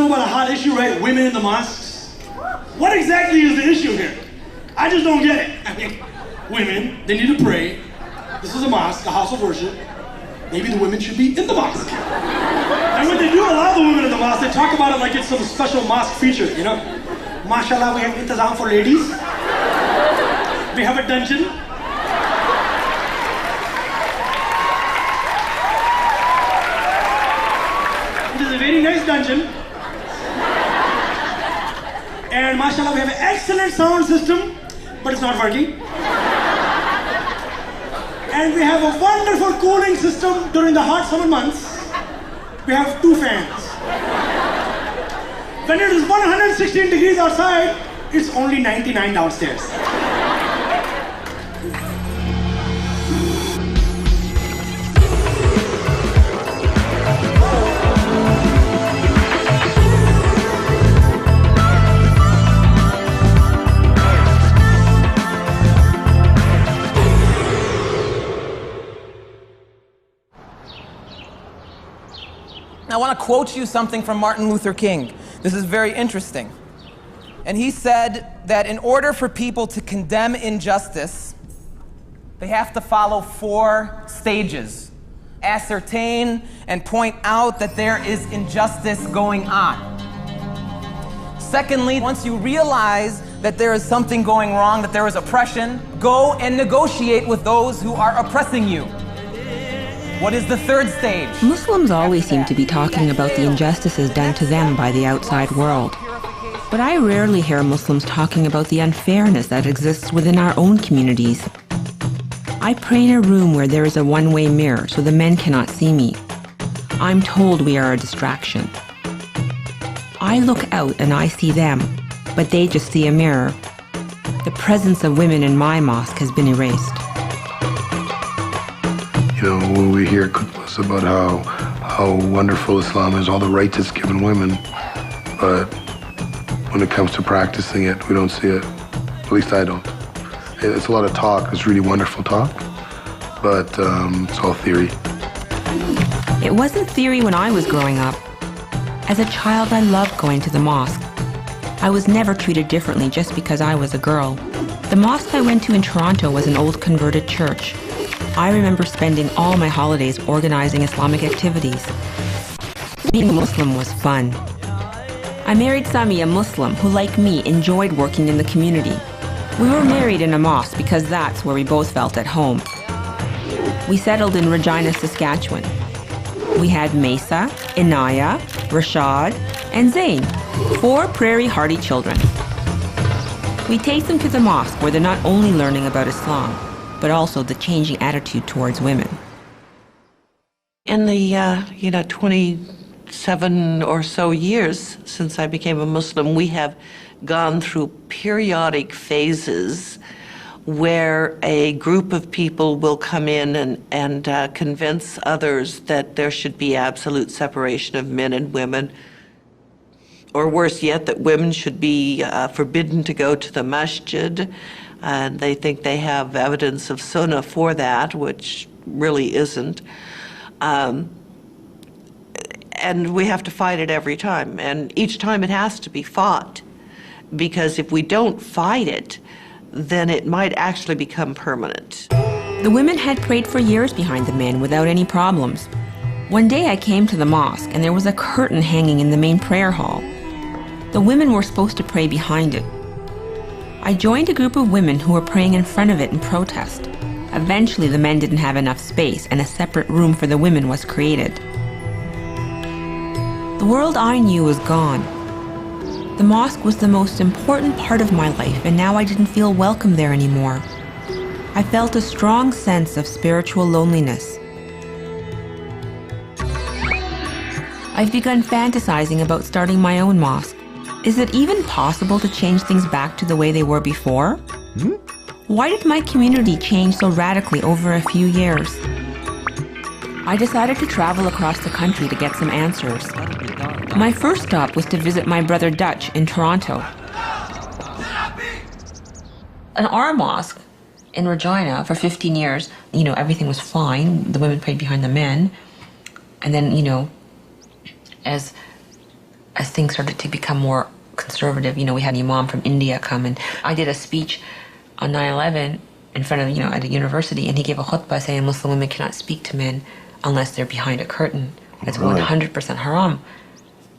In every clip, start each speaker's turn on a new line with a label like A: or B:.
A: about a hot issue, right? Women in the mosques. What exactly is the issue here? I just don't get it. I mean, women, they need to pray. This is a mosque, a house of worship. Maybe the women should be in the mosque. And when they do allow the women in the mosque, they talk about it like it's some special mosque feature, you know? Mashallah, we have intizam for ladies. We have a dungeon. It is a very nice dungeon. And mashallah, we have an excellent sound system, but it's not working. And we have a wonderful cooling system during the hot summer months. We have 2 fans. When it is 116 degrees outside, it's only 99 downstairs.
B: I want to quote you something from Martin Luther King. This is very interesting. And he said that in order for people to condemn injustice, they have to follow 4 stages. Ascertain and point out that there is injustice going on. Secondly, once you realize that there is something going wrong, that there is oppression, go and negotiate with those who are oppressing you. What is the 3rd stage?
C: Muslims always seem to be talking about the injustices done to them by the outside world. But I rarely hear Muslims talking about the unfairness that exists within our own communities. I pray in a room where there is a one-way mirror so the men cannot see me. I'm told we are a distraction. I look out and I see them, but they just see a mirror. The presence of women in my mosque has been erased.
D: You know, when we hear khutbahs about how wonderful Islam is, all the rights it's given women, but when it comes to practicing it, we don't see it. At least I don't. It's a lot of talk. It's really wonderful talk, but it's all theory.
C: It wasn't theory when I was growing up. As a child, I loved going to the mosque. I was never treated differently just because I was a girl. The mosque I went to in Toronto was an old converted church. I remember spending all my holidays organizing Islamic activities. Being a Muslim was fun. I married Sami, a Muslim who, like me, enjoyed working in the community. We were married in a mosque because that's where we both felt at home. We settled in Regina, Saskatchewan. We had Mesa, Inaya, Rashad, and Zayn, 4 prairie hardy children. We take them to the mosque where they're not only learning about Islam, but also the changing attitude towards women.
E: In the 27 or so years since I became a Muslim, we have gone through periodic phases where a group of people will come in and convince others that there should be absolute separation of men and women, or worse yet, that women should be forbidden to go to the masjid. And they think they have evidence of sunnah for that, which really isn't. And we have to fight it every time. And each time it has to be fought, because if we don't fight it, then it might actually become permanent.
C: The women had prayed for years behind the men without any problems. One day I came to the mosque and there was a curtain hanging in the main prayer hall. The women were supposed to pray behind it. I joined a group of women who were praying in front of it in protest. Eventually, the men didn't have enough space and a separate room for the women was created. The world I knew was gone. The mosque was the most important part of my life, and now I didn't feel welcome there anymore. I felt a strong sense of spiritual loneliness. I've begun fantasizing about starting my own mosque. Is it even possible to change things back to the way they were before? Why did my community change so radically over a few years? I decided to travel across the country to get some answers. My first stop was to visit my brother Dutch in Toronto. In our mosque in Regina for 15 years, everything was fine. The women prayed behind the men. And then, as as things started to become more conservative, we had Imam from India come, and I did a speech on 9/11 in front of, at a university, and he gave a khutbah saying Muslim women cannot speak to men unless they're behind a curtain. It's 100% haram,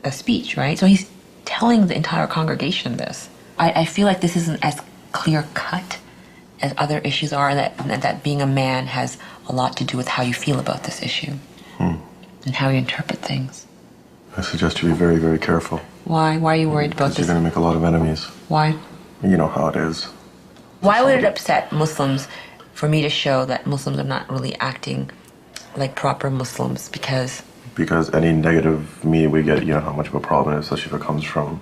C: a speech, right? So he's telling the entire congregation this. I feel like this isn't as clear-cut as other issues are, that being a man has a lot to do with how you feel about this issue and how you interpret things.
F: I suggest you be very, very careful.
C: Why? Why are you worried about
F: this?
C: Because
F: you're going to make a lot of enemies.
C: Why?
F: You know how it is.
C: Why would it upset Muslims for me to show that Muslims are not really acting like proper Muslims? Because
F: any negative media we get, you know how much of a problem it is, especially if it comes from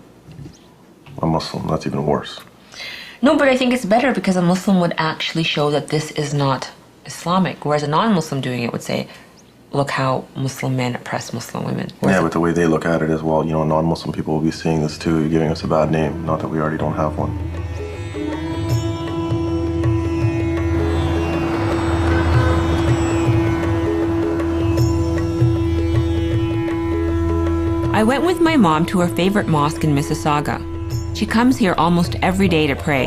F: a Muslim. That's even worse.
C: No, but I think it's better because a Muslim would actually show that this is not Islamic, whereas a non-Muslim doing it would say, look how Muslim men oppress Muslim women.
F: Yeah, but the way they look at it is, well, non-Muslim people will be seeing this too. You're giving us a bad name, not that we already don't have one.
C: I went with my mom to her favorite mosque in Mississauga. She comes here almost every day to pray.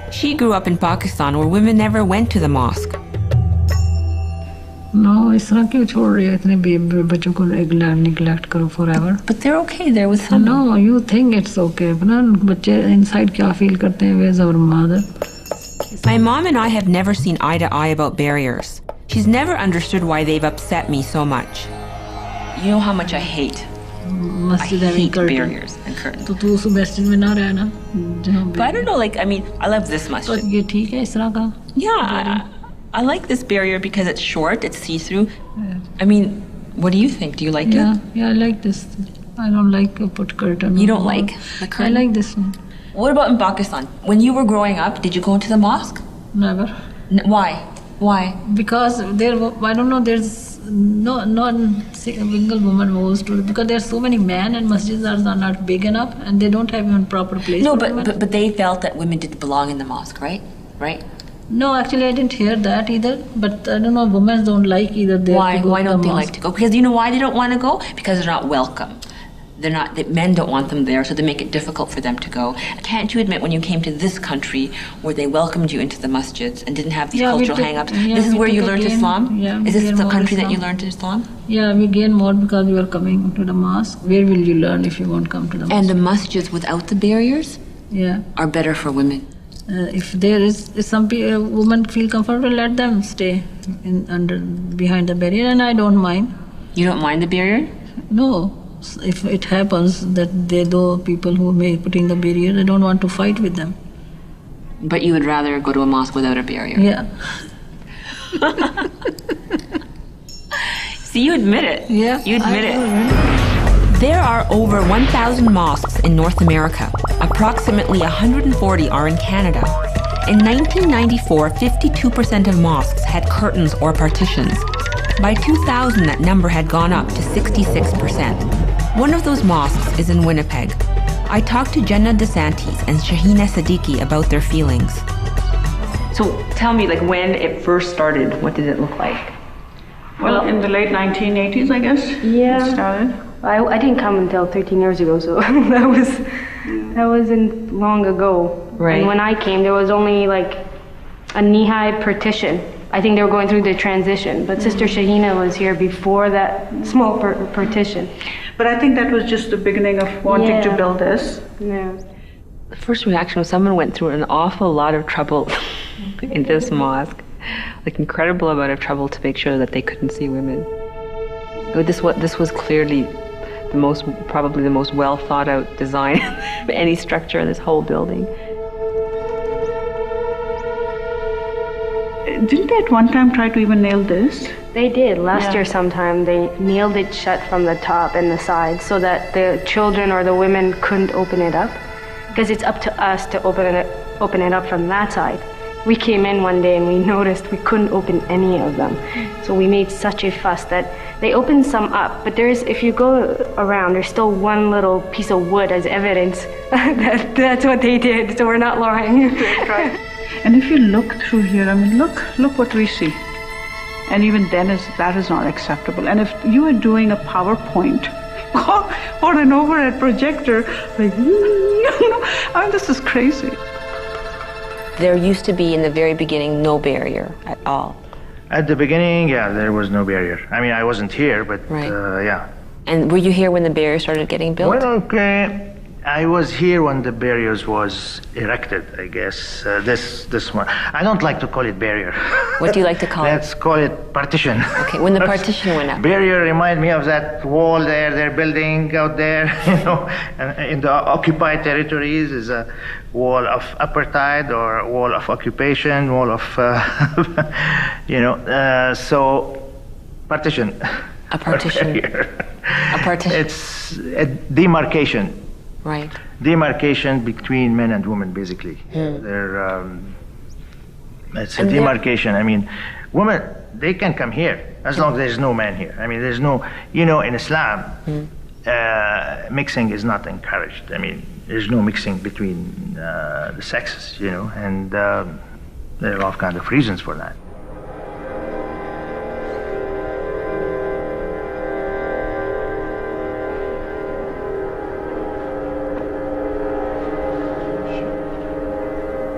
C: She grew up in Pakistan where women never went to the mosque.
G: No, it's not क्यों छोड़ रही हो इतने बच्चों को neglect करो forever.
C: But they're okay there with someone.
G: No, you think it's okay. ना बच्चे inside क्या feel करते हैं? Where's our mother?
C: My mom and I have never seen eye to eye about barriers. She's never understood why they've upset me so much. You know how much I hate barriers and curtains.
G: तो तू उस masjid में ना रहना जहाँ.
C: But I don't know, I love this masjid.
G: तो ये ठीक है इस तरह का?
C: Yeah, I like this barrier because it's short, it's see-through. Yeah. What do you think? Do you like it?
G: Yeah, I like this. I don't like a put curtain.
C: You don't like the curtain?
G: I like this one.
C: What about in Pakistan? When you were growing up, did you go into the mosque?
G: Never.
C: Why? Why?
G: Because I don't know, there's not a single woman goes to it because there are so many men and masjids are not big enough and they don't have even proper place.
C: No, but they felt that women didn't belong in the mosque, right? Right?
G: No, actually I didn't hear that either. But I don't know, women don't like either.
C: Why? Why don't they like to go? Because you know why they don't want to go? Because they're not welcome. Men don't want them there, so they make it difficult for them to go. Can't you admit when you came to this country where they welcomed you into the masjids and didn't have these cultural hang-ups? This is where you learned Islam?
G: Yeah,
C: is this the country that you learned Islam?
G: Yeah, we gain more because we are coming to the mosque. Where will you learn if you won't come to the mosque?
C: And the masjids without the barriers are better for women.
G: If some women feel comfortable, let them stay behind the barrier, and I don't mind.
C: You don't mind the barrier?
G: No. If it happens that people who may putting the barrier, I don't want to fight with them.
C: But you would rather go to a mosque without a barrier?
G: Yeah.
C: See, you admit it.
G: Yeah.
C: You admit it. There are over 1,000 mosques in North America. Approximately 140 are in Canada. In 1994, 52% of mosques had curtains or partitions. By 2000, that number had gone up to 66%. One of those mosques is in Winnipeg. I talked to Jenna DeSantis and Shahina Siddiqui about their feelings. So tell me, when it first started, what did it look like?
H: Well, in the late 1980s, I guess.
I: Yeah.
H: It started.
I: I didn't come until 13 years ago, so that wasn't long ago.
C: Right.
I: And when I came, there was only a knee-high partition. I think they were going through the transition, but Sister Shahina was here before that small partition.
H: But I think that was just the beginning of wanting to build this.
I: Yeah.
C: The first reaction was someone went through an awful lot of trouble in this mosque, incredible amount of trouble to make sure that they couldn't see women. This was clearly probably the most well thought out design of any structure in this whole building.
H: Didn't they at one time try to even nail this?
I: They did. Last year sometime, they nailed it shut from the top and the sides so that the children or the women couldn't open it up. Because it's up to us to open it up from that side. We came in one day and we noticed we couldn't open any of them. So we made such a fuss that they opened some up, but if you go around, there's still one little piece of wood as evidence that that's what they did, so we're not lying.
H: Right. And if you look through here, look what we see. And even then, that is not acceptable. And if you are doing a PowerPoint or an overhead projector, like, I mean, this is crazy.
C: There used to be, in the very beginning, no barrier at all.
J: At the beginning, yeah, there was no barrier. I mean, I wasn't here, but
C: Right.
J: yeah.
C: And were you here when the barrier started getting built?
J: Well, okay. I was here when the barriers was erected, I guess. This one. I don't like to call it barrier.
C: What do you like to call it?
J: Let's call it partition.
C: Okay, when the partition went up.
J: Barrier remind me of that wall there, they're building out there, you know, in the occupied territories is a wall of apartheid or wall of occupation, wall of, you know, so partition.
C: A partition. A partition.
J: It's a demarcation.
C: Right.
J: Demarcation between men and women, basically. It's a demarcation. I mean, women, they can come here as long as there's no man here. I mean, there's no, you know, in Islam, mixing is not encouraged. I mean, there's no mixing between the sexes, you know, and there are all kinds of reasons for that.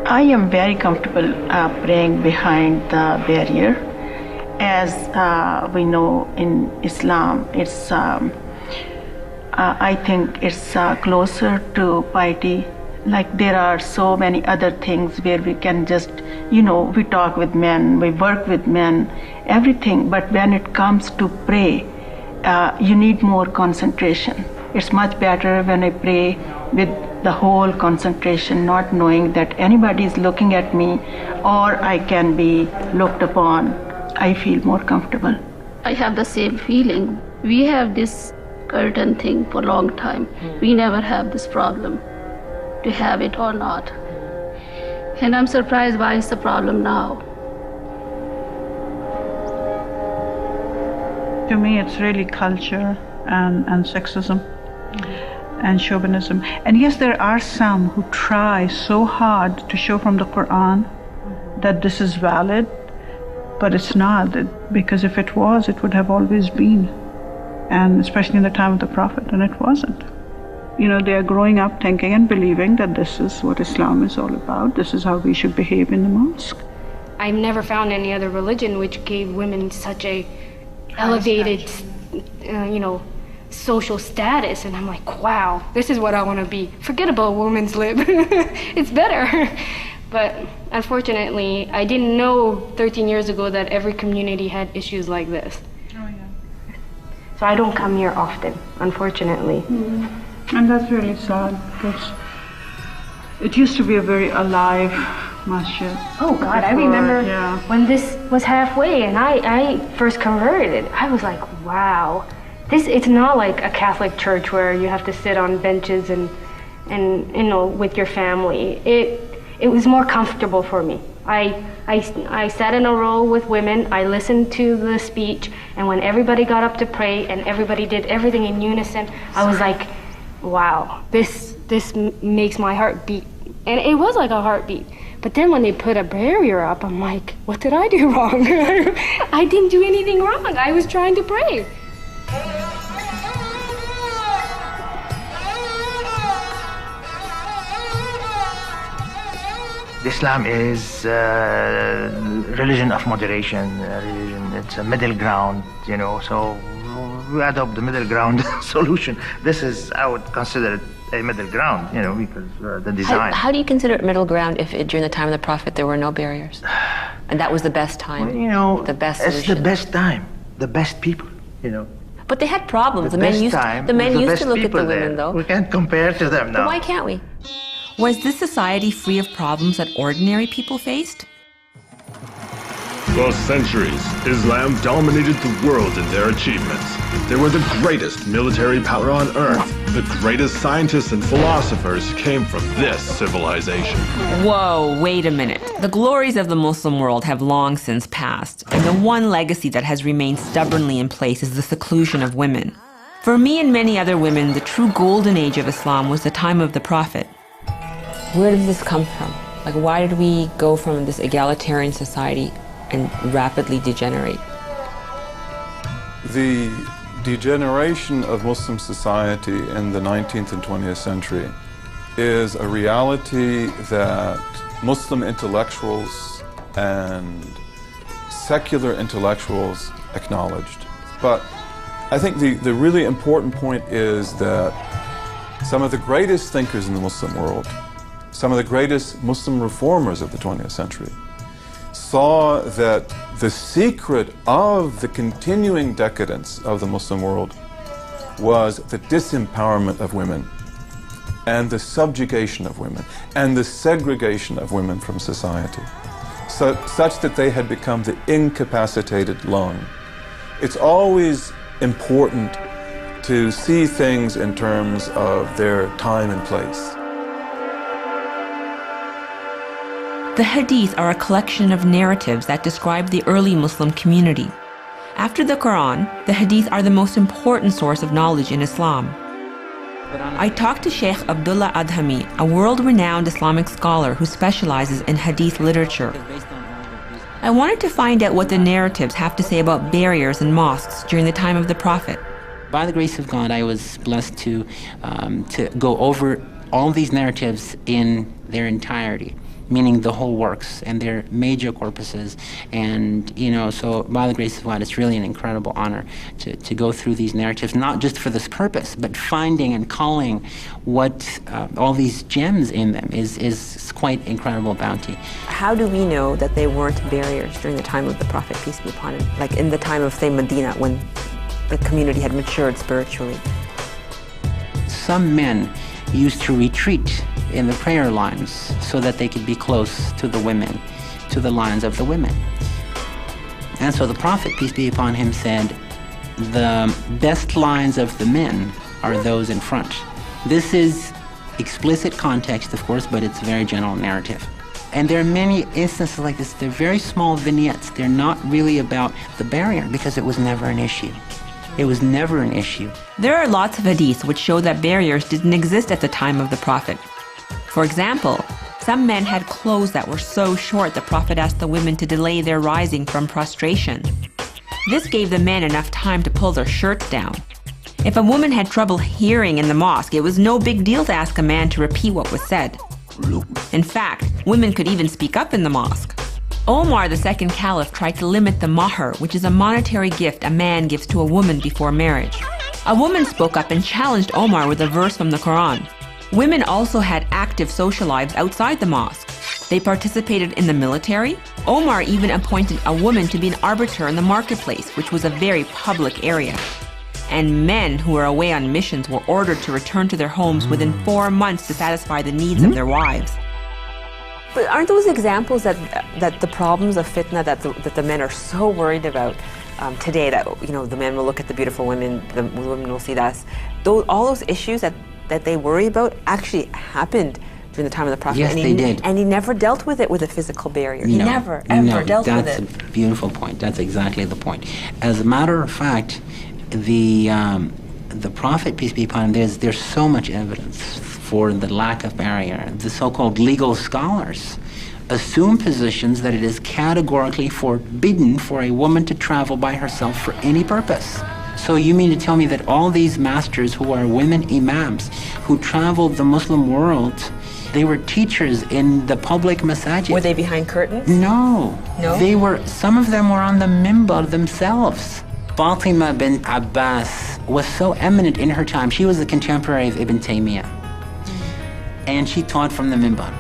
H: I am very comfortable praying behind the barrier. As we know in Islam, it's I think it's closer to piety. Like there are so many other things where we can just, you know, we talk with men, we work with men, everything. But when it comes to pray, you need more concentration. It's much better when I pray with the whole concentration, not knowing that anybody is looking at me or I can be looked upon. I feel more comfortable.
K: I have the same feeling. We have this curtain thing for a long time. We never have this problem to have it or not. And I'm surprised why it's a problem now.
H: To me, it's really culture and sexism. And chauvinism. And yes, there are some who try so hard to show from the Quran that this is valid, but it's not, because if it was, it would have always been, and especially in the time of the Prophet, and it wasn't. You know, they are growing up thinking and believing that this is what Islam is all about, this is how we should behave in the mosque.
L: I've never found any other religion which gave women such a elevated, you know, social status, and I'm like, wow, this is what I want to be. Forget about women's lib. It's better. But unfortunately, I didn't know 13 years ago that every community had issues like this.
I: Oh, yeah. So I don't come here often, unfortunately.
H: Mm-hmm. And that's really sad, because it used to be a very alive masjid.
I: Oh God, I remember when this was halfway and I first converted, I was like, wow. It's not like a Catholic church where you have to sit on benches and you know, with your family. It was more comfortable for me. I sat in a row with women, I listened to the speech, and when everybody got up to pray and everybody did everything in unison, I was like, wow, this makes my heart beat. And it was like a heartbeat. But then when they put a barrier up, I'm like, what did I do wrong? I didn't do anything wrong. I was trying to pray.
J: Islam is religion of moderation, it's a middle ground, you know, so we adopt the middle ground solution. This is, I would consider it a middle ground, you know, because the design.
C: How do you consider it middle ground if during the time of the Prophet there were no barriers? And that was the best time,
J: well, you know,
C: the best
J: it's
C: solution.
J: the best time, the best people, you know.
C: But they had problems. The men used to look at the women, though.
J: We can't compare to them now.
C: But why can't we? Was this society free of problems that ordinary people faced?
M: For centuries, Islam dominated the world in their achievements. They were the greatest military power on earth. The greatest scientists and philosophers came from this civilization.
C: Whoa, wait a minute. The glories of the Muslim world have long since passed, and the one legacy that has remained stubbornly in place is the seclusion of women. For me and many other women, the true golden age of Islam was the time of the Prophet. Where did this come from? Like, why did we go from this egalitarian society and rapidly degenerate?
N: The degeneration of Muslim society in the 19th and 20th century is a reality that Muslim intellectuals and secular intellectuals acknowledged. But I think the really important point is that some of the greatest thinkers in the Muslim world, some of the greatest Muslim reformers of the 20th century, saw that the secret of the continuing decadence of the Muslim world was the disempowerment of women and the subjugation of women and the segregation of women from society, such that they had become the incapacitated lung. It's always important to see things in terms of their time and place.
C: The Hadith are a collection of narratives that describe the early Muslim community. After the Quran, the Hadith are the most important source of knowledge in Islam. I talked to Sheikh Abdullah Adhami, a world-renowned Islamic scholar who specializes in Hadith literature. I wanted to find out what the narratives have to say about barriers in mosques during the time of the Prophet.
O: By the grace of God, I was blessed to go over all these narratives in their entirety, meaning the whole works and their major corpuses. And, so by the grace of God, it's really an incredible honor to go through these narratives, not just for this purpose, but finding and calling what all these gems in them is quite incredible bounty.
C: How do we know that they weren't barriers during the time of the Prophet, peace be upon him? Like in the time of, say, Medina, when the community had matured spiritually?
O: Some men used to retreat in the prayer lines so that they could be close to the women, to the lines of the women. And so the Prophet, peace be upon him, said, the best lines of the men are those in front. This is explicit context, of course, but it's a very general narrative. And there are many instances like this. They're very small vignettes. They're not really about the barrier because it was never an issue. It was never an issue.
C: There are lots of hadiths which show that barriers didn't exist at the time of the Prophet. For example, some men had clothes that were so short the Prophet asked the women to delay their rising from prostration. This gave the men enough time to pull their shirts down. If a woman had trouble hearing in the mosque, it was no big deal to ask a man to repeat what was said. In fact, women could even speak up in the mosque. Omar, the second caliph, tried to limit the mahr, which is a monetary gift a man gives to a woman before marriage. A woman spoke up and challenged Omar with a verse from the Quran. Women also had active social lives outside the mosque. They participated in the military. Omar even appointed a woman to be an arbiter in the marketplace, which was a very public area. And men who were away on missions were ordered to return to their homes within 4 months to satisfy the needs of their wives. But aren't those examples that the problems of fitna that the men are so worried about today, that the men will look at the beautiful women, the women will see us, all those issues that they worry about actually happened during the time of the Prophet?
O: Yes, they did.
C: And he never dealt with it with a physical barrier. He never, ever dealt with it.
O: That's a beautiful point. That's exactly the point. As a matter of fact, the Prophet, peace be upon him, there's so much evidence for the lack of barrier. The so-called legal scholars assume positions that it is categorically forbidden for a woman to travel by herself for any purpose. So you mean to tell me that all these masters who are women imams, who traveled the Muslim world, they were teachers in the public masajid?
C: Were they behind curtains?
O: No.
C: No?
O: Some of them were on the minbar themselves. Fatima bint Abbas was so eminent in her time. She was a contemporary of Ibn Taymiyyah. And she taught from the minbar.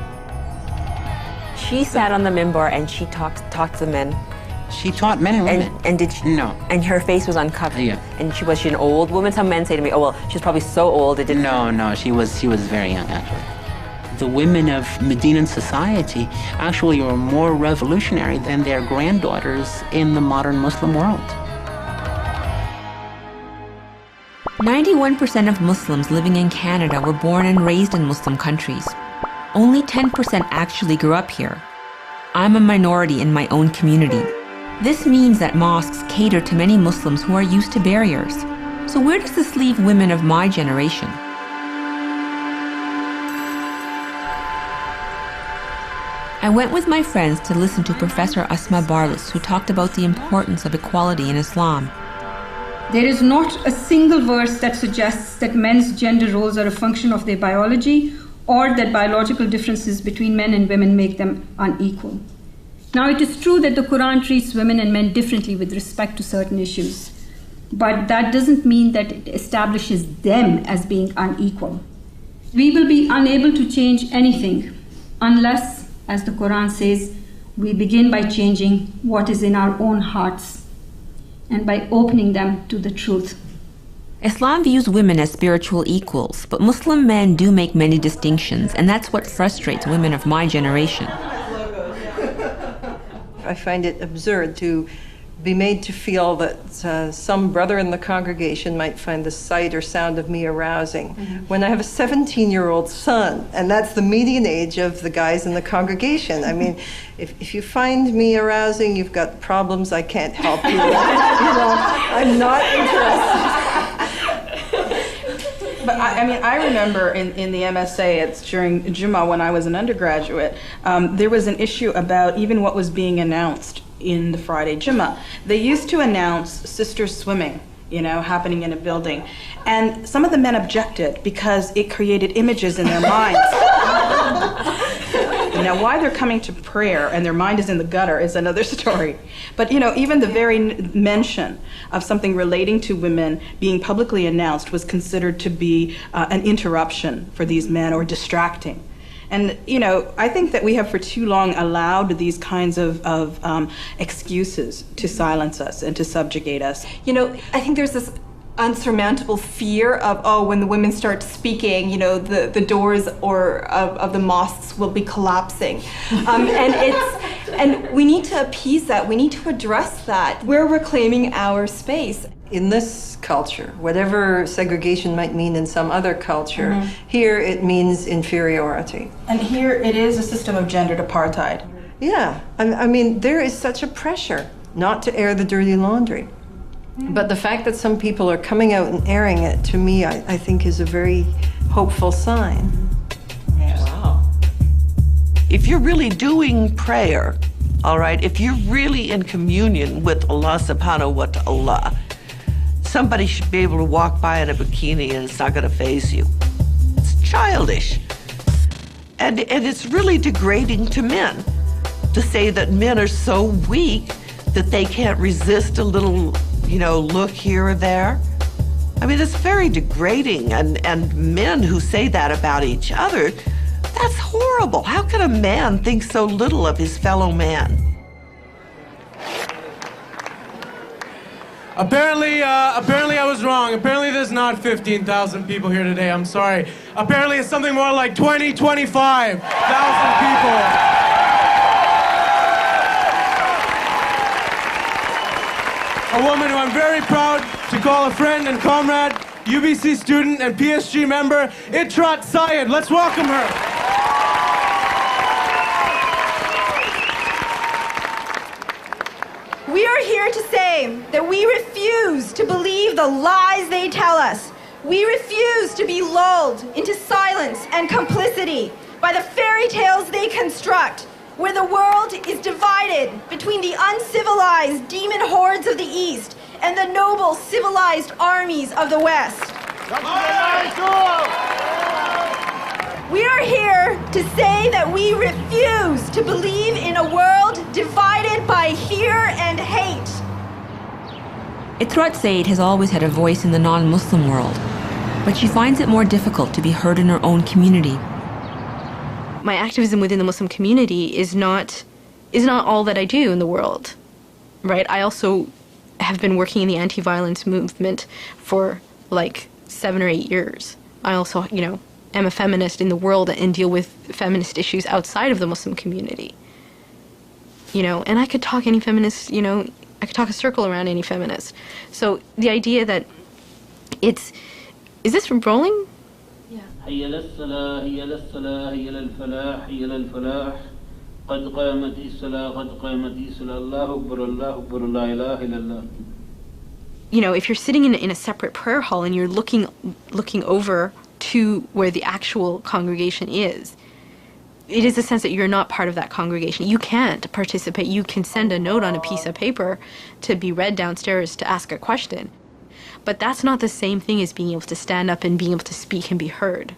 C: She sat on the minbar and she taught the men.
O: She taught men and women.
C: And did she?
O: No.
C: And her face was uncovered.
O: Yeah.
C: And was she an old woman? Some men say to me, "Oh well, she's probably so old it didn't."
O: No, she was very young actually. The women of Medinan society actually were more revolutionary than their granddaughters in the modern Muslim world.
C: 91% of Muslims living in Canada were born and raised in Muslim countries. Only 10% actually grew up here. I'm a minority in my own community. This means that mosques cater to many Muslims who are used to barriers. So where does this leave women of my generation? I went with my friends to listen to Professor Asma Barlas, who talked about the importance of equality in Islam.
P: There is not a single verse that suggests that men's gender roles are a function of their biology or that biological differences between men and women make them unequal. Now, it is true that the Quran treats women and men differently with respect to certain issues, but that doesn't mean that it establishes them as being unequal. We will be unable to change anything unless, as the Quran says, we begin by changing what is in our own hearts and by opening them to the truth.
C: Islam views women as spiritual equals, but Muslim men do make many distinctions, and that's what frustrates women of my generation.
Q: I find it absurd to be made to feel that some brother in the congregation might find the sight or sound of me arousing when I have a 17-year-old son, and that's the median age of the guys in the congregation. I mean, if you find me arousing, you've got problems I can't help you with. I'm not interested.
R: But I remember in the MSA, it's during Jummah when I was an undergraduate, there was an issue about even what was being announced in the Friday Jummah. They used to announce sisters swimming, happening in a building. And some of the men objected because it created images in their minds. Now, why they're coming to prayer and their mind is in the gutter is another story. But, even the very mention of something relating to women being publicly announced was considered to be an interruption for these men or distracting. And, I think that we have for too long allowed these kinds of excuses to silence us and to subjugate us.
S: I think there's this unsurmountable fear of, when the women start speaking, the doors of the mosques will be collapsing. And we need to appease that. We need to address that. We're reclaiming our space.
Q: In this culture, whatever segregation might mean in some other culture, here it means inferiority.
R: And here it is a system of gendered apartheid.
Q: Yeah, I mean, there is such a pressure not to air the dirty laundry. But the fact that some people are coming out and airing it, to me, I think is a very hopeful sign.
E: Wow. If you're really doing prayer, all right, if you're really in communion with Allah subhanahu wa ta'ala, somebody should be able to walk by in a bikini and it's not going to faze you. It's childish. And it's really degrading to men to say that men are so weak that they can't resist a little, look here or there. I mean, it's very degrading. And men who say that about each other, that's horrible. How can a man think so little of his fellow man?
A: Apparently I was wrong. Apparently there's not 15,000 people here today. I'm sorry. Apparently it's something more like 20, 25,000 people. A woman who I'm very proud to call a friend and comrade, UBC student and PSG member, Itrat Syed. Let's welcome her.
T: We are here to say that we refuse to believe the lies they tell us. We refuse to be lulled into silence and complicity by the fairy tales they construct, where the world is divided between the uncivilized demon hordes of the East and the noble civilized armies of the West. We are here to say that we refuse to believe in a world divided by fear and hate.
C: Itrat Syed has always had a voice in the non-Muslim world, but she finds it more difficult to be heard in her own community.
I: My activism within the Muslim community is not all that I do in the world, right? I also have been working in the anti-violence movement for like 7 or 8 years. I also, am a feminist in the world and deal with feminist issues outside of the Muslim community. And I could talk any feminist, I could talk a circle around any feminist. So the idea that is this from rolling?
U: حي للصلاة حي للصلاة حي للفلاح حي للفلاح قد قامت الصلاة قد قامت الصلاة الله أكبر الله أكبر لا إله إلا الله.
I: If you're sitting in a separate prayer hall and you're looking over to where the actual congregation is, it is a sense that you're not part of that congregation. You can't participate. You can send a note on a piece of paper to be read downstairs to ask a question.
B: But that's not the same thing as being able to stand up and being able to speak and be heard.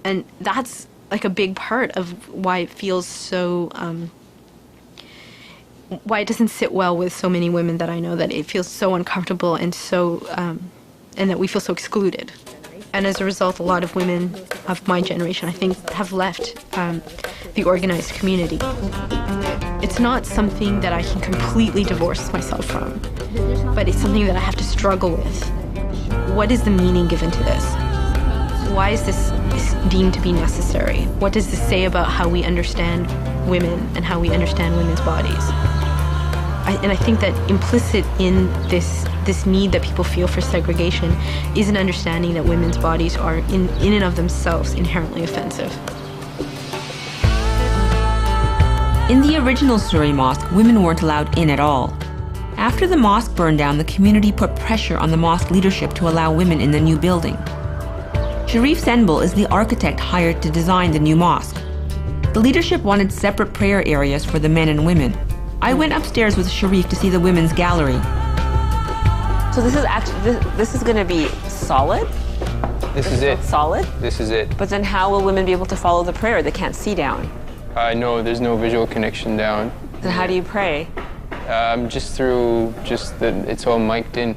B: And that's like a big part of why it feels so, why it doesn't sit well with so many women that I know, that it feels so uncomfortable and so, and that we feel so excluded. And as a result, a lot of women of my generation, I think, have left the organized community. It's not something that I can completely divorce myself from, but it's something that I have to struggle with. What is the meaning given to this? Why is this deemed to be necessary? What does this say about how we understand women and how we understand women's bodies? And I think that implicit in this need that people feel for segregation is an understanding that women's bodies are in and of themselves inherently offensive.
C: In the original Surrey Mosque, women weren't allowed in at all. After the mosque burned down, the community put pressure on the mosque leadership to allow women in the new building. Sharif Senbul is the architect hired to design the new mosque. The leadership wanted separate prayer areas for the men and women. I went upstairs with Sharif to see the women's gallery.
V: So this is actually, this is going to be solid?
W: This is it.
V: Solid?
W: This is it.
V: But then how will women be able to follow the prayer? They can't see down.
W: No, there's no visual connection down.
V: Then how do you pray?
W: Just through, it's all mic'd in.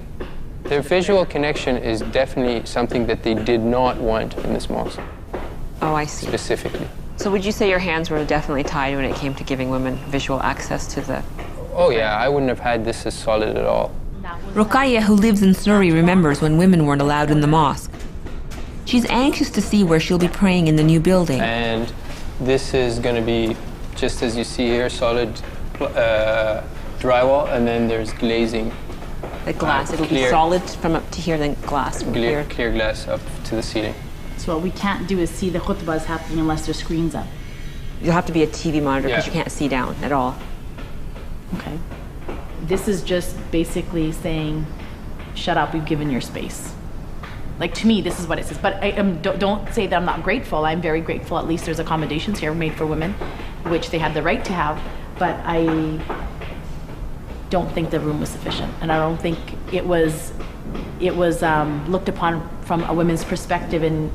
W: The visual connection is definitely something that they did not want in this mosque.
V: Oh, I see.
W: Specifically.
V: So would you say your hands were definitely tied when it came to giving women visual access to the...
W: Oh yeah, I wouldn't have had this as solid at all.
C: Ruqayya, who lives in Surrey, remembers when women weren't allowed in the mosque. She's anxious to see where she'll be praying in the new building.
W: And this is going to be, just as you see here, solid drywall, and then there's glazing.
V: The glass, it'll be solid from up to here, then glass from here.
W: Clear glass up to the ceiling.
X: So what we can't do is see the khutbahs happening unless there's screens up.
V: You'll have to be a TV monitor because you can't see down at all.
X: Okay. This is just basically saying, shut up, we've given your space. Like, to me, this is what it says. But don't say that I'm not grateful. I'm very grateful. At least there's accommodations here made for women, which they had the right to have. But I don't think the room was sufficient. And I don't think it was looked upon from a women's perspective. And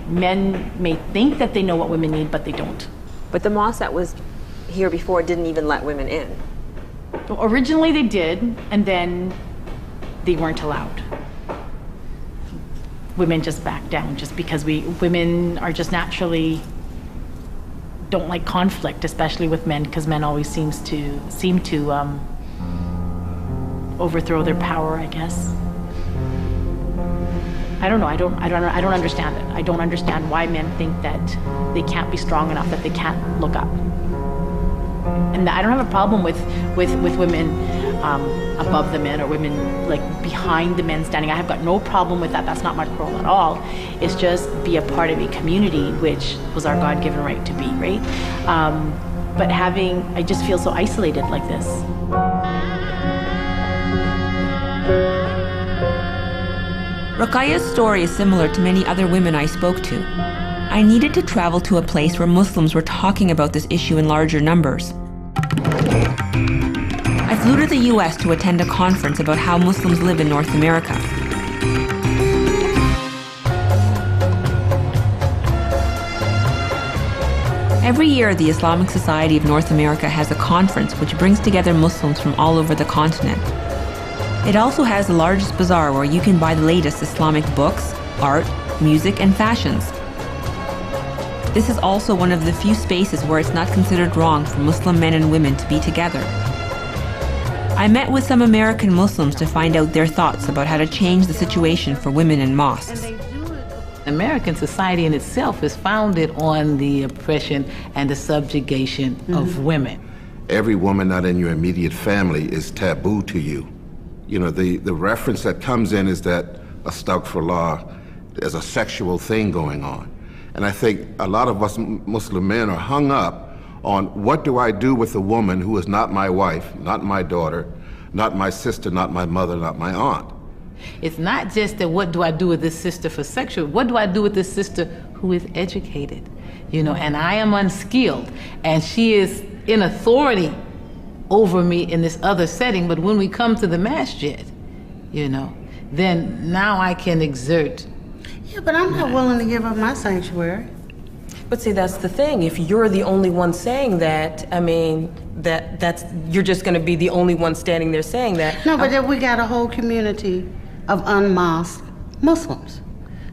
X: men may think that they know what women need, but they don't.
V: But the mosque that was here before didn't even let women in.
X: Well, originally they did, and then they weren't allowed. Women just backed down just because women are just naturally don't like conflict, especially with men, because men always seem to overthrow their power, I guess. I don't know. I don't understand it. I don't understand why men think that they can't be strong enough, that they can't look up. And I don't have a problem with women above the men or women like behind the men standing. I have got no problem with that. That's not my quarrel at all. It's just be a part of a community, which was our God-given right to be, right? But I just feel so isolated like this.
C: Ruqayya's story is similar to many other women I spoke to. I needed to travel to a place where Muslims were talking about this issue in larger numbers. I flew to the US to attend a conference about how Muslims live in North America. Every year, the Islamic Society of North America has a conference which brings together Muslims from all over the continent. It also has the largest bazaar where you can buy the latest Islamic books, art, music, and fashions. This is also one of the few spaces where it's not considered wrong for Muslim men and women to be together. I met with some American Muslims to find out their thoughts about how to change the situation for women in mosques.
Y: American society in itself is founded on the oppression and the subjugation of women.
Z: Every woman not in your immediate family is taboo to you. You know, the reference that comes in is that, astaghfirullah, there's a sexual thing going on. And I think a lot of us Muslim men are hung up on what do I do with a woman who is not my wife, not my daughter, not my sister, not my mother, not my aunt.
Y: It's not just that what do I do with this sister for sexual, what do I do with this sister who is educated, you know, and I am unskilled and she is in authority over me in this other setting, but when we come to the masjid, you know, then now I can exert.
D: Yeah, but I'm not willing to give up my sanctuary.
F: But see, that's the thing. If you're the only one saying that, I mean, that's you're just going to be the only one standing there saying that.
D: No, but then we got a whole community of unmosqued Muslims.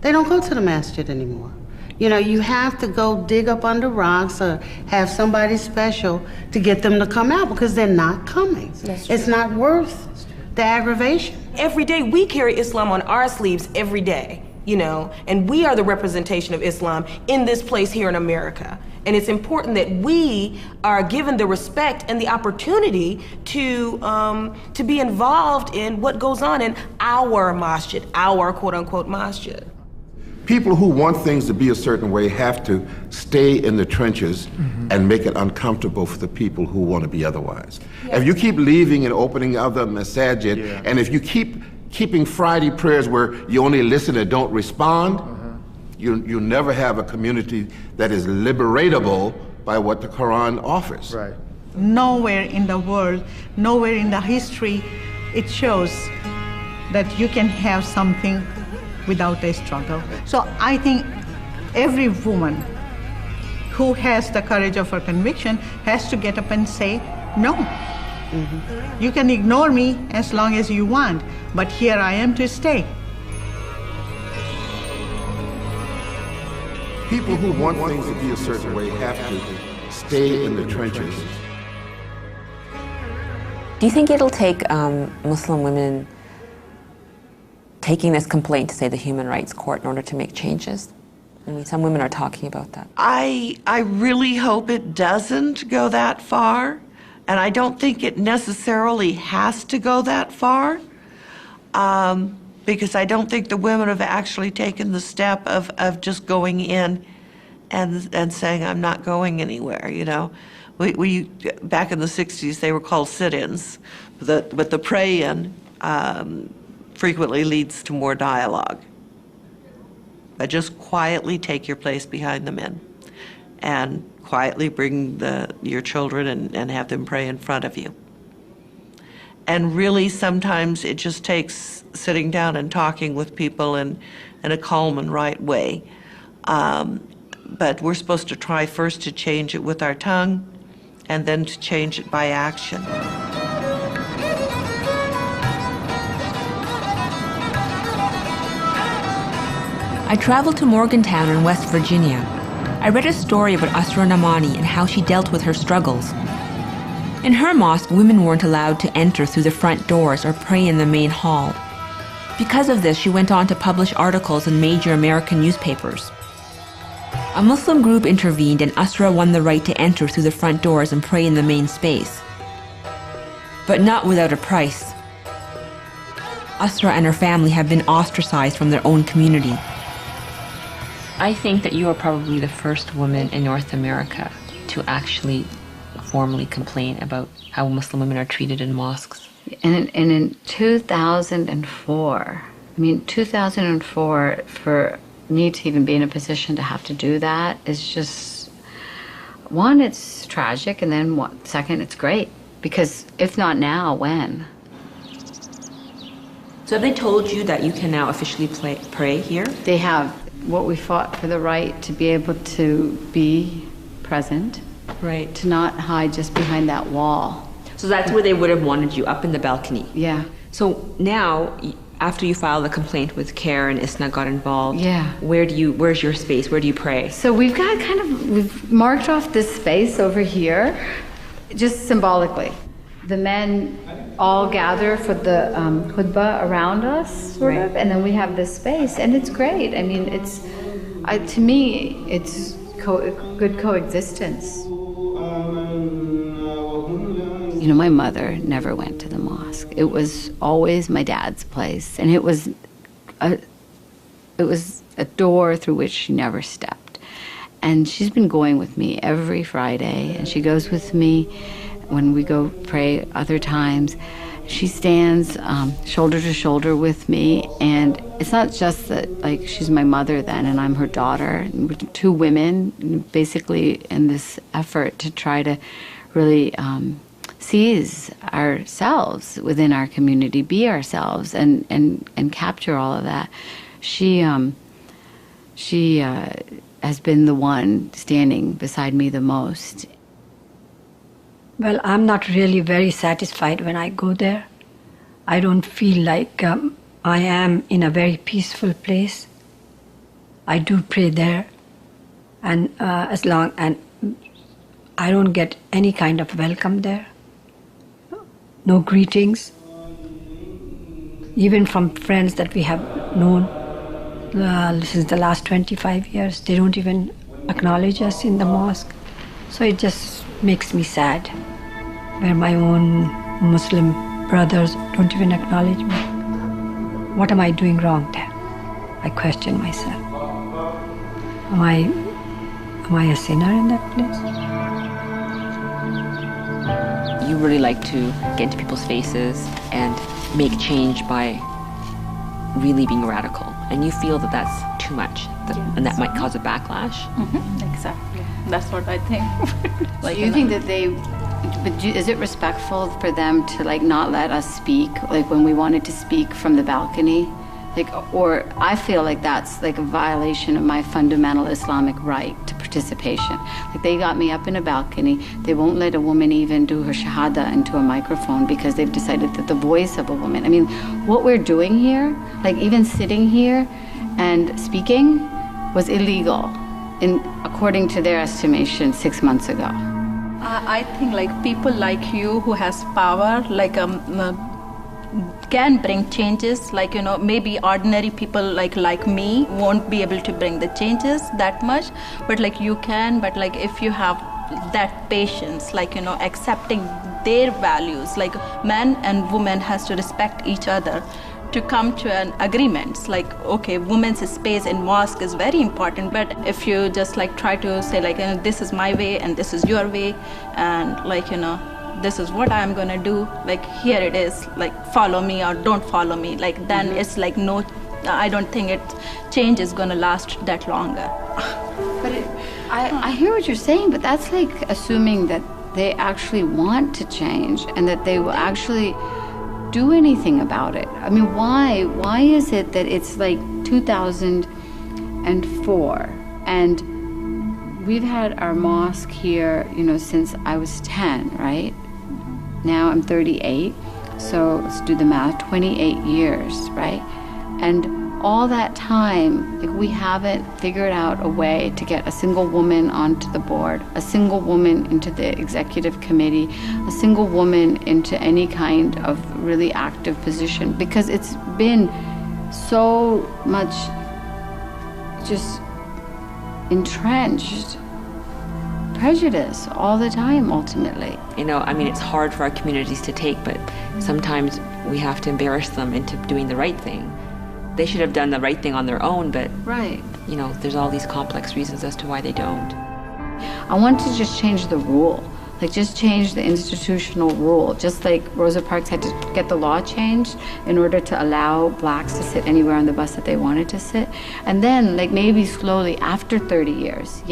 D: They don't go to the masjid anymore. You know, you have to go dig up under rocks or have somebody special to get them to come out because they're not coming. It's not worth the aggravation.
F: Every day we carry Islam on our sleeves every day, you know, and we are the representation of Islam in this place here in America. And it's important that we are given the respect and the opportunity to be involved in what goes on in our masjid, our quote-unquote masjid.
Z: People who want things to be a certain way have to stay in the trenches and make it uncomfortable for the people who want to be otherwise. If you keep leaving and opening other masajid, and if you keep keeping Friday prayers where you only listen and don't respond, you never have a community that is liberatable by what the Quran offers.
G: Right. Nowhere in the world, nowhere in the history, it shows that you can have something without a struggle. So I think every woman who has the courage of her conviction has to get up and say, no. You can ignore me as long as you want, but here I am to stay.
Z: People who want things to be a certain way have to stay in the trenches.
V: Do you think it'll take Muslim women taking this complaint to, say, the Human Rights Court in order to make changes? I mean, some women are talking about that.
E: I really hope it doesn't go that far, and I don't think it necessarily has to go that far, because I don't think the women have actually taken the step of just going in and saying, I'm not going anywhere, you know. We back in the 60s, they were called sit-ins, but the pray-in frequently leads to more dialogue. But just quietly take your place behind the men and quietly bring your children and have them pray in front of you. And really, sometimes it just takes sitting down and talking with people in a calm and right way. But we're supposed to try first to change it with our tongue and then to change it by action.
C: I traveled to Morgantown in West Virginia. I read a story about Asra Namani and how she dealt with her struggles. In her mosque, women weren't allowed to enter through the front doors or pray in the main hall. Because of this, she went on to publish articles in major American newspapers. A Muslim group intervened and Asra won the right to enter through the front doors and pray in the main space. But not without a price. Asra and her family have been ostracized from their own community.
V: I think that you are probably the first woman in North America to actually formally complain about how Muslim women are treated in mosques.
H: And in 2004, I mean, 2004, for me to even be in a position to have to do that is just, one, it's tragic, and then second, it's great. Because if not now, when?
C: So have they told you that you can now officially pray here?
H: They have. What we fought for the right to be able to be present.
C: Right.
H: To not hide just behind that wall.
C: So that's where they would have wanted you, up in the balcony?
H: Yeah.
C: So now, after you filed the complaint with CARE and ISNA got involved,
H: yeah,
C: where's your space? Where do you pray?
H: So we've marked off this space over here, just symbolically. The men all gather for the khutbah around us, sort of, and then we have this space, and it's great. I mean, to me, it's good coexistence. You know, my mother never went to the mosque. It was always my dad's place, and it was a door through which she never stepped. And she's been going with me every Friday, and she goes with me when we go pray other times. She stands shoulder to shoulder with me, and it's not just that, like, she's my mother then and I'm her daughter. We're two women basically in this effort to try to really seize ourselves within our community, be ourselves, and capture all of that. She has been the one standing beside me the most.
J: Well, I'm not really very satisfied when I go there. I don't feel like I am in a very peaceful place. I do pray there, and and I don't get any kind of welcome there. No greetings, even from friends that we have known since the last 25 years. They don't even acknowledge us in the mosque. So it just makes me sad, where my own Muslim brothers don't even acknowledge me. What am I doing wrong there? I question myself. Am I a sinner in that place?
V: You really like to get into people's faces and make change by really being radical. And you feel that that's too much, and that might cause a backlash.
K: Exactly. That's what I think.
H: Do you think that is it respectful for them to like not let us speak, like when we wanted to speak from the balcony? Like, or I feel like that's like a violation of my fundamental Islamic right to participation. Like they got me up in a balcony. They won't let a woman even do her shahada into a microphone because they've decided that the voice of a woman. I mean, what we're doing here, like even sitting here and speaking, was illegal, according to their estimation 6 months ago.
K: I think like people like you who has power, like can bring changes. Like, you know, maybe ordinary people like me won't be able to bring the changes that much, but like you can. But like if you have that patience, like, you know, accepting their values, like men and women has to respect each other to come to an agreement. Like, okay, women's space in mosque is very important, but if you just like try to say like, you know, this is my way and this is your way, and like, you know, this is what I'm gonna do, like here it is, like follow me or don't follow me, like then it's like no, I don't think change is gonna last that longer.
H: But I hear what you're saying, but that's like assuming that they actually want to change and that they will actually do anything about it. I mean, why is it that it's like 2004 and we've had our mosque here, you know, since I was 10, right? Now I'm 38, so let's do the math, 28 years, right? And all that time, like, we haven't figured out a way to get a single woman onto the board, a single woman into the executive committee, a single woman into any kind of really active position, because it's been so much just entrenched prejudice all the time, ultimately.
V: You know, I mean, it's hard for our communities to take, but sometimes we have to embarrass them into doing the right thing. They should have done the right thing on their own, but,
H: right,
V: you know, there's all these complex reasons as to why they don't.
H: I want to just change the rule. Like, just change the institutional rule. Just like Rosa Parks had to get the law changed in order to allow blacks to sit anywhere on the bus that they wanted to sit. And then, like, maybe slowly, after 30 years,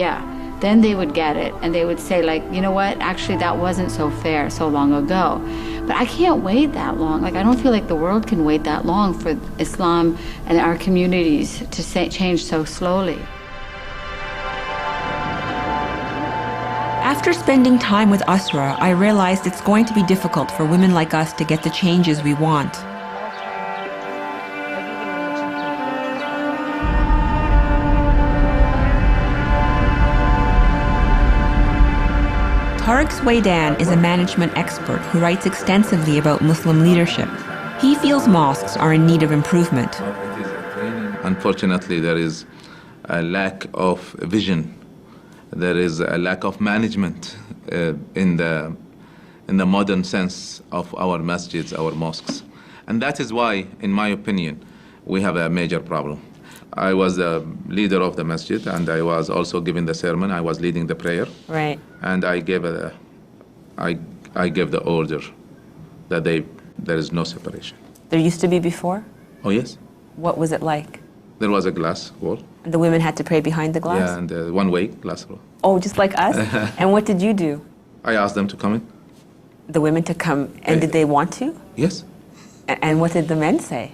H: then they would get it, and they would say, like, you know what, actually that wasn't so fair so long ago. But I can't wait that long. Like, I don't feel like the world can wait that long for Islam and our communities to change so slowly.
C: After spending time with Asra, I realized it's going to be difficult for women like us to get the changes we want. Tariq Swaydan is a management expert who writes extensively about Muslim leadership. He feels mosques are in need of improvement.
L: Unfortunately, there is a lack of vision. There is a lack of management in the modern sense of our masjids, our mosques. And that is why, in my opinion, we have a major problem. I was the leader of the masjid, and I was also giving the sermon. I was leading the prayer.
V: Right.
L: And I gave the order that there is no separation.
V: There used to be before?
L: Oh, yes.
V: What was it like?
L: There was a glass wall.
V: And the women had to pray behind the glass?
L: Yeah, and one-way glass wall.
V: Oh, just like us? And what did you do?
L: I asked them to come in.
C: the women to come, and did they want to?
L: Yes.
C: And what did the men say?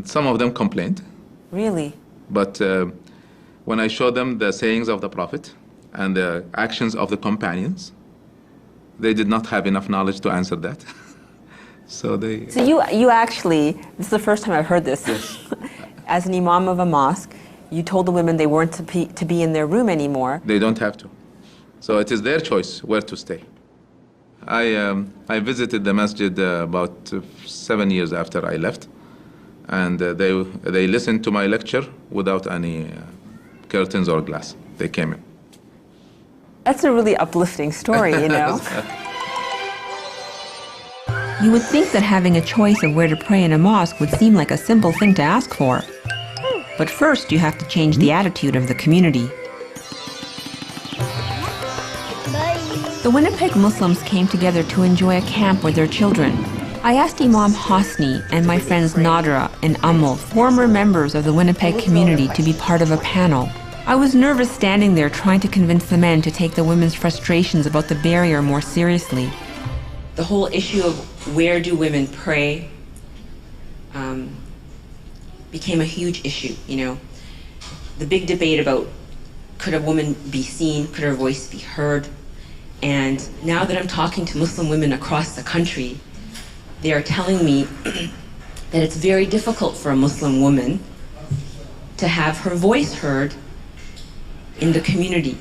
L: Some of them complained.
C: Really?
L: But when I showed them the sayings of the Prophet and the actions of the companions, they did not have enough knowledge to answer that. So
C: you actually, this is the first time I've heard this.
L: Yes.
C: As an imam of a mosque, you told the women they weren't to be in their room anymore.
L: They don't have to. So it is their choice where to stay. I visited the masjid about 7 years after I left, and they listened to my lecture without any curtains or glass. They came in.
C: That's a really uplifting story, you know. You would think that having a choice of where to pray in a mosque would seem like a simple thing to ask for. But first, you have to change the attitude of the community. The Winnipeg Muslims came together to enjoy a camp with their children. I asked Imam Hosni and my friends Nadra and Amal, former members of the Winnipeg community, to be part of a panel. I was nervous standing there trying to convince the men to take the women's frustrations about the barrier more seriously. The whole issue of where do women pray became a huge issue, you know. The big debate about could a woman be seen, could her voice be heard. And now that I'm talking to Muslim women across the country, they are telling me that it's very difficult for a Muslim woman to have her voice heard in the community.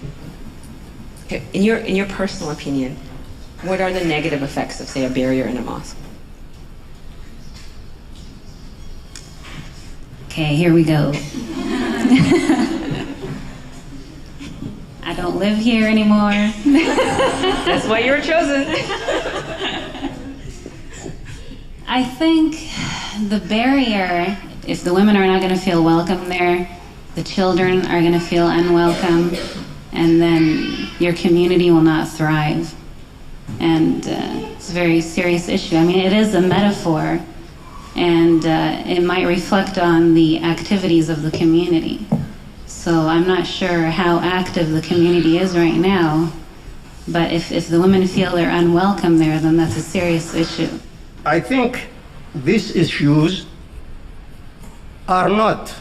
C: In your personal opinion, what are the negative effects of, say, a barrier in a mosque?
M: Okay, here we go. I don't live here anymore.
C: That's why you were chosen.
M: I think the barrier, if the women are not going to feel welcome there, the children are going to feel unwelcome, and then your community will not thrive. And it's a very serious issue. I mean, it is a metaphor, and it might reflect on the activities of the community. So I'm not sure how active the community is right now, but if the women feel they're unwelcome there, then that's a serious issue.
N: I think these issues are not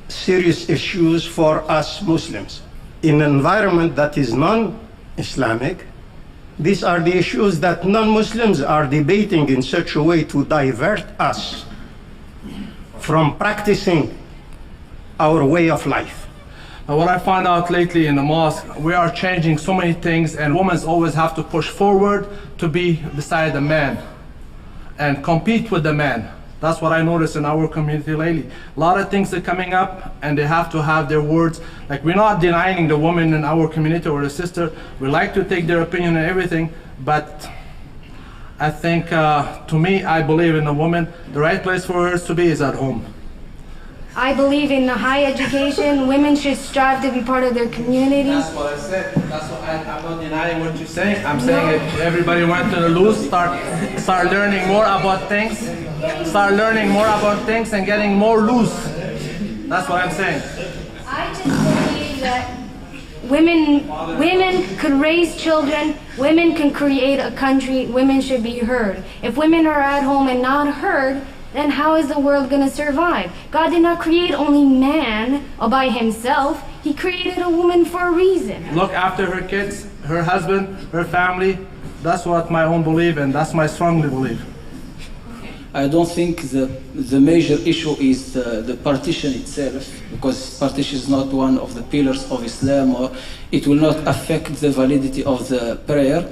N: serious issues for us Muslims. In an environment that is non-Islamic, these are the issues that non-Muslims are debating in such a way to divert us from practicing our way of life.
O: What I found out lately in the mosque, we are changing so many things, and women always have to push forward to be beside the man and compete with the man. That's what I noticed in our community lately. A lot of things are coming up, and they have to have their words. Like, we're not denying the woman in our community or the sister. We like to take their opinion and everything, but I think, to me, I believe in a woman. The right place for her to be is at home.
P: I believe in high education. Women should strive to be part of their community. That's
O: what I said. That's what I'm not denying what you're saying. I'm saying if everybody went to the loose, start learning more about things, start learning more about things and getting more loose. That's what I'm saying.
P: I just believe that women could raise children, women can create a country, women should be heard. If women are at home and not heard, then how is the world going to survive? God did not create only man all by himself. He created a woman for a reason.
O: Look after her kids, her husband, her family. That's what my own belief, and that's my strongly belief.
R: I don't think the major issue is the partition itself, because partition is not one of the pillars of Islam, or it will not affect the validity of the prayer.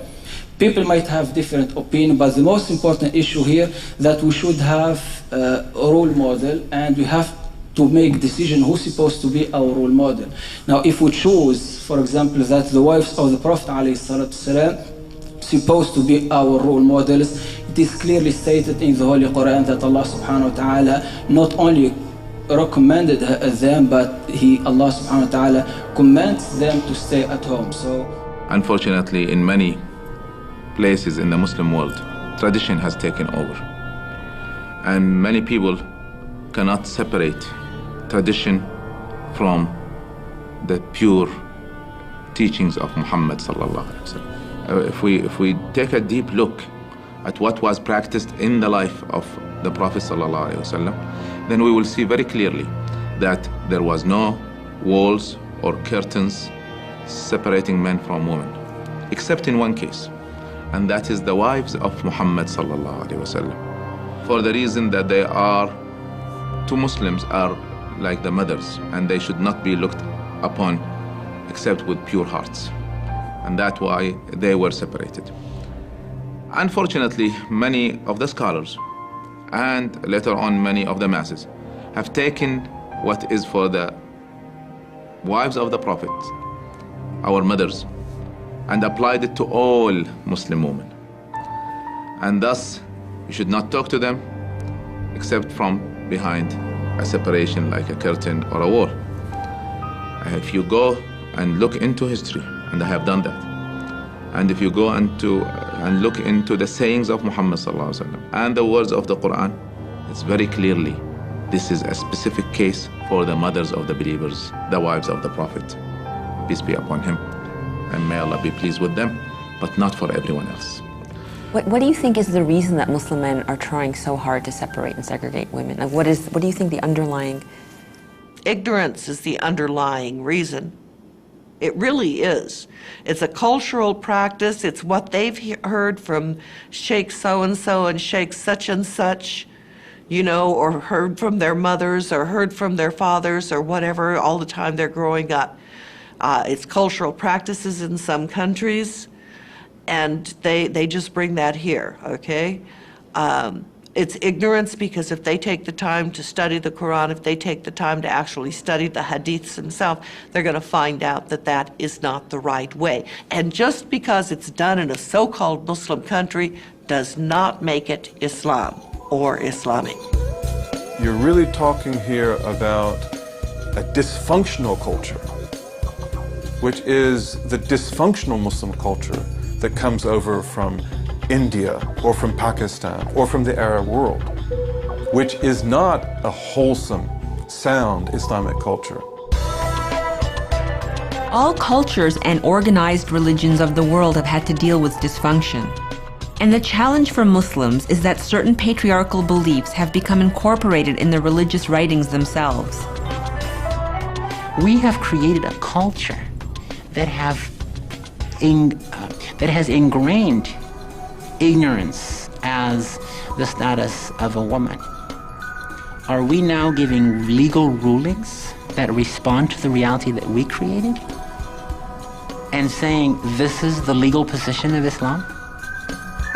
R: People might have different opinion, but the most important issue here that we should have a role model, and we have to make decision who's supposed to be our role model. Now, if we choose, for example, that the wives of the Prophet ﷺ supposed to be our role models, it is clearly stated in the Holy Quran that Allah subhanahu wa ta'ala not only recommended them, but Allah subhanahu wa ta'ala commands them to stay at home. So,
L: unfortunately, in many places in the Muslim world, tradition has taken over. And many people cannot separate tradition from the pure teachings of Muhammad sallallahu alaihi wasallam. if we take a deep look at what was practiced in the life of the Prophet ﷺ, then we will see very clearly that there was no walls or curtains separating men from women, except in one case, and that is the wives of Muhammad ﷺ, for the reason that they are, to Muslims, are like the mothers, and they should not be looked upon except with pure hearts, and that's why they were separated. Unfortunately, many of the scholars and later on many of the masses have taken what is for the wives of the Prophet, our mothers, and applied it to all Muslim women. And thus, you should not talk to them except from behind a separation like a curtain or a wall. If you go and look into history, and I have done that, and if you go and look into the sayings of Muhammad ﷺ and the words of the Quran, it's very clearly this is a specific case for the mothers of the believers, the wives of the Prophet, peace be upon him, and may Allah be pleased with them, but not for everyone else.
V: What do you think is the reason that Muslim men are trying so hard to separate and segregate women? Like, what do you think the underlying?
E: Ignorance is the underlying reason. It really is. It's a cultural practice. It's what they've heard from Sheikh so-and-so and Sheikh such and such, you know, or heard from their mothers or heard from their fathers or whatever all the time they're growing up. It's cultural practices in some countries, and they just bring that here, okay? It's ignorance because if they take the time to study the Quran, if they take the time to actually study the hadiths themselves, they're going to find out that that is not the right way. And just because it's done in a so-called Muslim country does not make it Islam or Islamic.
A: You're really talking here about a dysfunctional culture, which is the dysfunctional Muslim culture that comes over from India or from Pakistan or from the Arab world, which is not a wholesome, sound Islamic culture.
C: All cultures and organized religions of the world have had to deal with dysfunction. And the challenge for Muslims is that certain patriarchal beliefs have become incorporated in the religious writings themselves.
I: We have created a culture that has ingrained ignorance as the status of a woman. Are we now giving legal rulings that respond to the reality that we created and saying this is the legal position of Islam?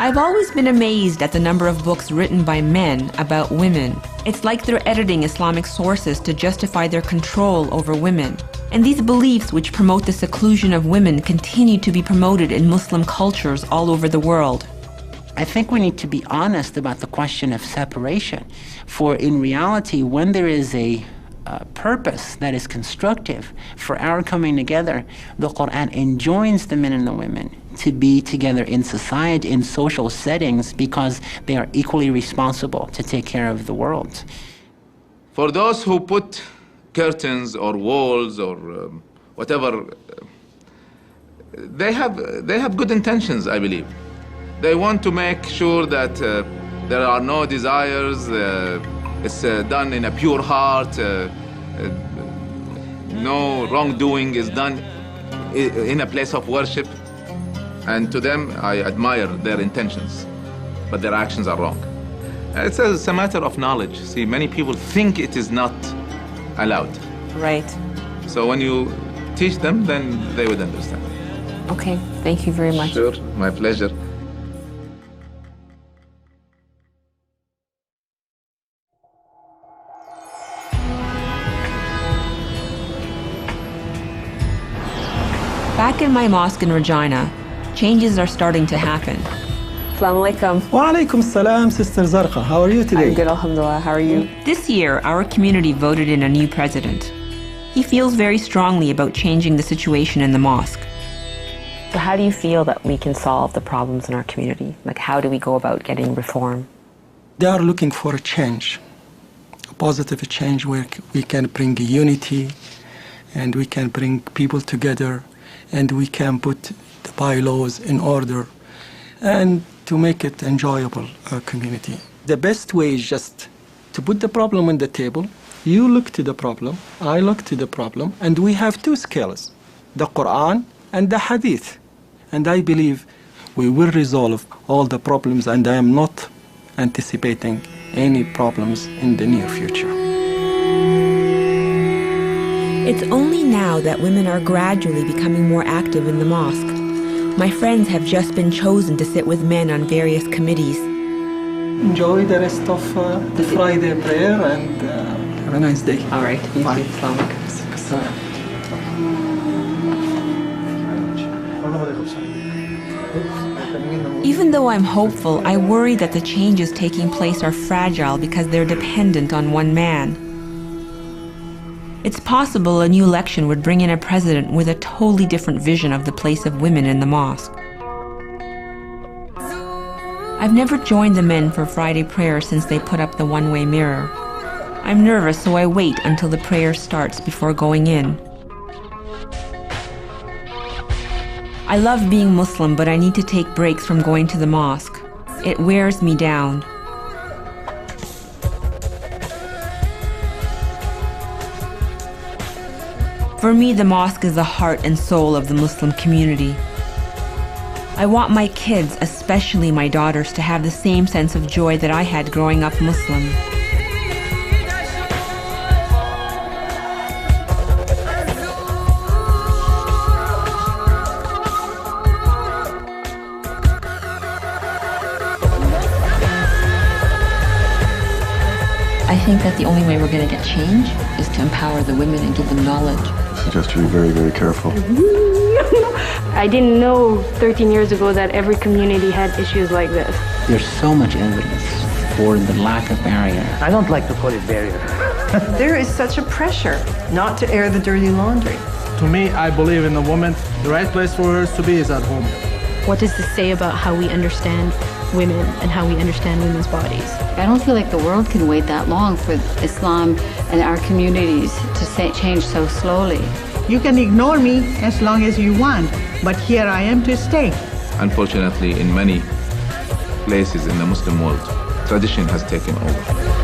C: I've always been amazed at the number of books written by men about women. It's like they're editing Islamic sources to justify their control over women. And these beliefs which promote the seclusion of women continue to be promoted in Muslim cultures all over the world.
I: I think we need to be honest about the question of separation. For in reality, when there is a purpose that is constructive for our coming together, the Quran enjoins the men and the women to be together in society, in social settings, because they are equally responsible to take care of the world.
L: For those who put curtains or walls or whatever, they have good intentions, I believe. They want to make sure that there are no desires, it's done in a pure heart, no wrongdoing is done in a place of worship. And to them, I admire their intentions, but their actions are wrong. It's a matter of knowledge. See, many people think it is not allowed.
V: Right.
L: So when you teach them, then they would understand.
V: Okay, thank you very much.
L: Sure, my pleasure.
C: Back in my mosque in Regina, changes are starting to happen.
V: Assalamu alaikum.
Q: Wa alaikum salam, Sister Zarqa. How are you today?
V: I'm good, alhamdulillah. How are you?
C: This year, our community voted in a new president. He feels very strongly about changing the situation in the mosque.
V: So how do you feel that we can solve the problems in our community? Like, how do we go about getting reform?
Q: They are looking for a change, a positive change where we can bring unity and we can bring people together and we can put the bylaws in order and to make it enjoyable community. The best way is just to put the problem on the table. You look to the problem, I look to the problem, and we have two skills, the Quran and the Hadith. And I believe we will resolve all the problems, and I am not anticipating any problems in the near future.
C: It's only now that women are gradually becoming more active in the mosque. My friends have just been chosen to sit with men on various committees.
Q: Enjoy the rest of the Friday prayer and have a nice day.
V: All right. You
Q: Bye.
V: too. Assalamu alaikum.
C: Even though I'm hopeful, I worry that the changes taking place are fragile because they're dependent on one man. It's possible a new election would bring in a president with a totally different vision of the place of women in the mosque. I've never joined the men for Friday prayer since they put up the one-way mirror. I'm nervous, so I wait until the prayer starts before going in. I love being Muslim, but I need to take breaks from going to the mosque. It wears me down. For me, the mosque is the heart and soul of the Muslim community. I want my kids, especially my daughters, to have the same sense of joy that I had growing up Muslim.
V: I think that the only way we're going to get change is to empower the women and give them knowledge.
B: I suggest you be very, very careful.
P: I didn't know 13 years ago that every community had issues like this.
I: There's so much evidence for the lack of barrier.
S: I don't like to call it barrier.
T: There is such a pressure not to air the dirty laundry.
O: To me, I believe in the woman. The right place for her to be is at home.
U: What does this say about how we understand women and how we understand women's bodies?
H: I don't feel like the world can wait that long for Islam and our communities to change so slowly.
G: You can ignore me as long as you want, but here I am to stay.
L: Unfortunately, in many places in the Muslim world, tradition has taken over.